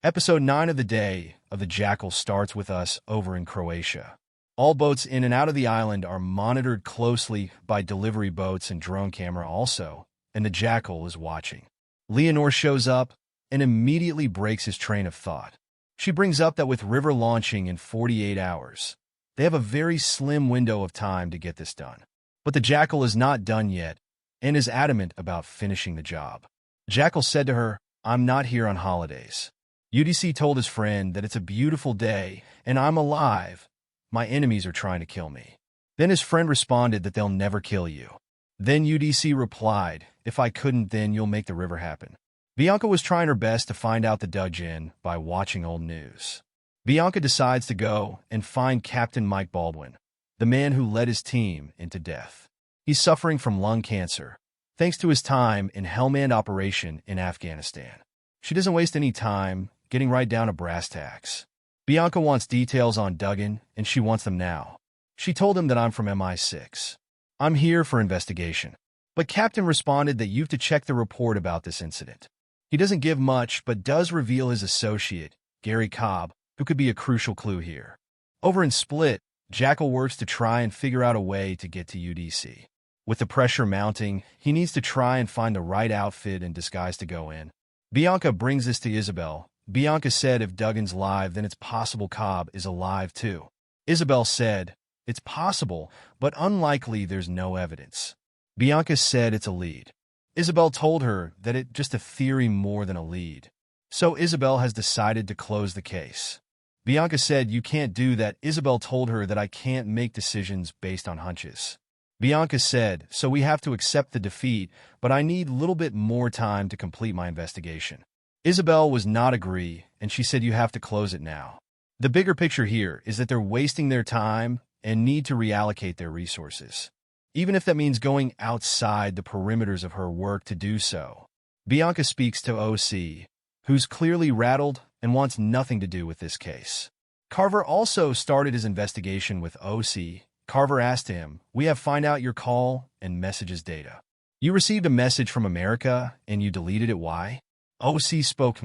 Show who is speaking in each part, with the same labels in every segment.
Speaker 1: Episode 9 of the day of the Jackal starts with us over in Croatia. All boats in and out of the island are monitored closely by delivery boats and drone camera also, and the Jackal is watching. Leonore shows up and immediately breaks his train of thought. She brings up that with River launching in 48 hours, they have a very slim window of time to get this done. But the Jackal is not done yet and is adamant about finishing the job. Jackal said to her, "I'm not here on holidays." UDC told his friend that it's a beautiful day and I'm alive. My enemies are trying to kill me. Then his friend responded that they'll never kill you. Then UDC replied, "If I couldn't, then you'll make the river happen." Bianca was trying her best to find out the dug-in by watching old news. Bianca decides to go and find Captain Mike Baldwin, the man who led his team into death. He's suffering from lung cancer, thanks to his time in Helmand operation in Afghanistan. She doesn't waste any time getting right down to brass tacks. Bianca wants details on Duggan, and she wants them now. She told him that I'm from MI6. I'm here for investigation. But Captain responded that you've to check the report about this incident. He doesn't give much, but does reveal his associate, Gary Cobb, who could be a crucial clue here. Over in Split, Jackal works to try and figure out a way to get to UDC. With the pressure mounting, he needs to try and find the right outfit and disguise to go in. Bianca brings this to Isabel. Bianca said if Duggan's live, then it's possible Cobb is alive too. Isabel said, "It's possible, but unlikely, there's no evidence." Bianca said it's a lead. Isabel told her that it's just a theory more than a lead. So Isabel has decided to close the case. Bianca said you can't do that. Isabel told her that I can't make decisions based on hunches. Bianca said, so we have to accept the defeat, but I need a little bit more time to complete my investigation. Isabel was not agree, and she said you have to close it now. The bigger picture here is that they're wasting their time and need to reallocate their resources, even if that means going outside the perimeters of her work to do so. Bianca speaks to OC, who's clearly rattled and wants nothing to do with this case. Carver also started his investigation with OC. Carver asked him, "We have find out your call and messages data. You received a message from America and you deleted it. Why?" OC spoke.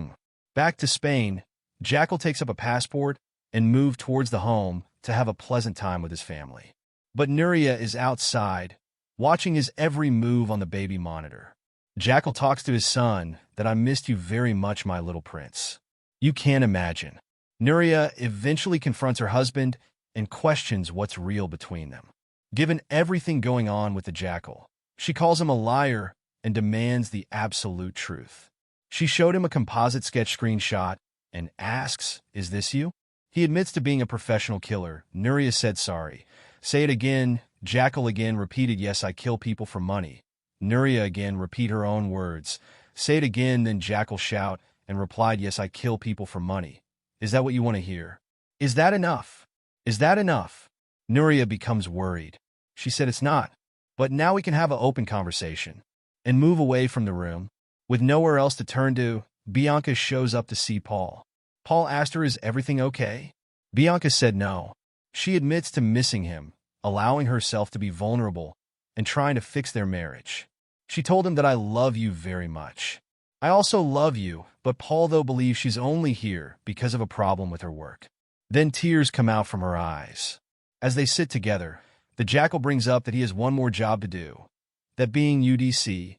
Speaker 1: Back to Spain, Jackal takes up a passport and moved towards the home to have a pleasant time with his family. But Nuria is outside, watching his every move on the baby monitor. Jackal talks to his son that I missed you very much, my little prince. You can't imagine. Nuria eventually confronts her husband and questions what's real between them. Given everything going on with the Jackal, she calls him a liar and demands the absolute truth. She showed him a composite sketch screenshot and asks, "Is this you?" He admits to being a professional killer. Nuria said sorry. "Say it again." Jackal again repeated, "Yes, I kill people for money." Nuria again repeat her own words. "Say it again." Then Jackal shout and replied, "Yes, I kill people for money. Is that what you want to hear? Is that enough? Is that enough?" Nuria becomes worried. She said it's not. But now we can have an open conversation and move away from the room. With nowhere else to turn to, Bianca shows up to see Paul. Paul asked her, "Is everything okay?" Bianca said no. She admits to missing him, allowing herself to be vulnerable, and trying to fix their marriage. She told him that I love you very much. I also love you, but Paul though believes she's only here because of a problem with her work. Then tears come out from her eyes. As they sit together, the Jackal brings up that he has one more job to do, that being UDC,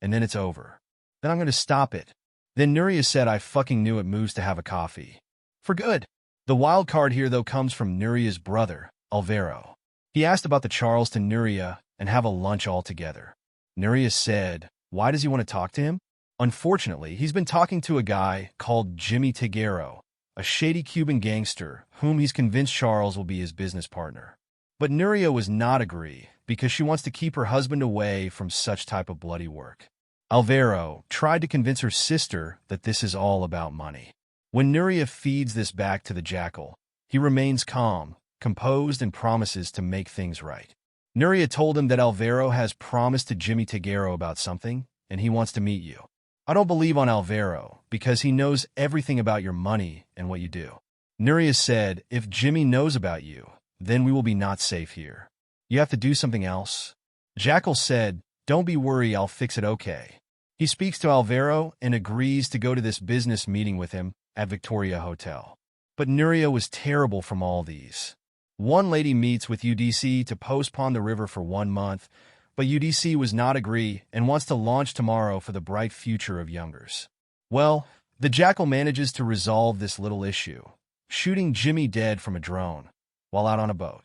Speaker 1: and then it's over. Then I'm going to stop it. Then Nuria said I fucking knew it, moves to have a coffee. For good. The wild card here though comes from Nuria's brother, Alvaro. He asked about the Charles to Nuria and have a lunch all together. Nuria said, why does he want to talk to him? Unfortunately, he's been talking to a guy called Jimmy Tiguero, a shady Cuban gangster whom he's convinced Charles will be his business partner. But Nuria was not agree because she wants to keep her husband away from such type of bloody work. Alvaro tried to convince her sister that this is all about money. When Nuria feeds this back to the Jackal, he remains calm, composed, and promises to make things right. Nuria told him that Alvaro has promised to Jimmy Tiguero about something, and he wants to meet you. I don't believe on Alvaro because he knows everything about your money and what you do. Nuria said, if Jimmy knows about you, then we will be not safe here. You have to do something else. Jackal said, don't be worried, I'll fix it okay. He speaks to Alvaro and agrees to go to this business meeting with him at Victoria Hotel. But Nuria was terrible from all these. One lady meets with UDC to postpone the river for 1 month, but UDC was not agree and wants to launch tomorrow for the bright future of Youngers. Well, the Jackal manages to resolve this little issue, shooting Jimmy dead from a drone while out on a boat,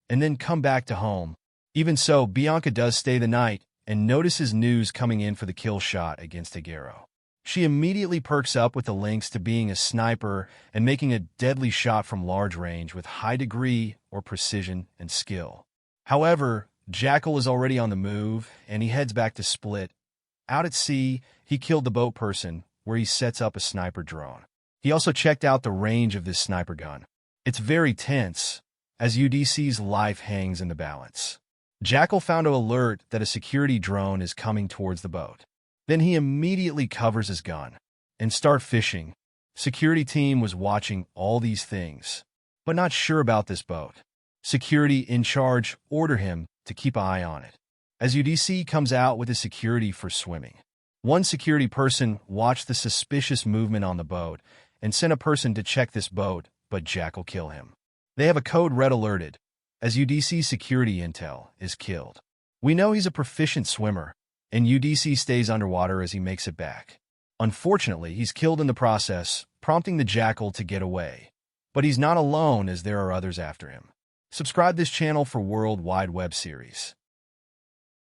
Speaker 1: and then come back to home. Even so, Bianca does stay the night and notices news coming in for the kill shot against Aguero. She immediately perks up with the links to being a sniper and making a deadly shot from large range with high degree or precision and skill. However, Jackal is already on the move, and he heads back to Split. Out at sea, he killed the boat person, where he sets up a sniper drone. He also checked out the range of this sniper gun. It's very tense, as UDC's life hangs in the balance. Jackal found to alert that a security drone is coming towards the boat. Then he immediately covers his gun and start fishing. Security team was watching all these things, but not sure about this boat. Security in charge order him to keep an eye on it, as UDC comes out with his security for swimming. One security person watched the suspicious movement on the boat and sent a person to check this boat, but Jackal kill him. They have a code red alerted, as UDC security intel is killed. We know he's a proficient swimmer, and UDC stays underwater as he makes it back. Unfortunately, he's killed in the process, prompting the Jackal to get away. But he's not alone, as there are others after him. Subscribe this channel for World Wide Web series.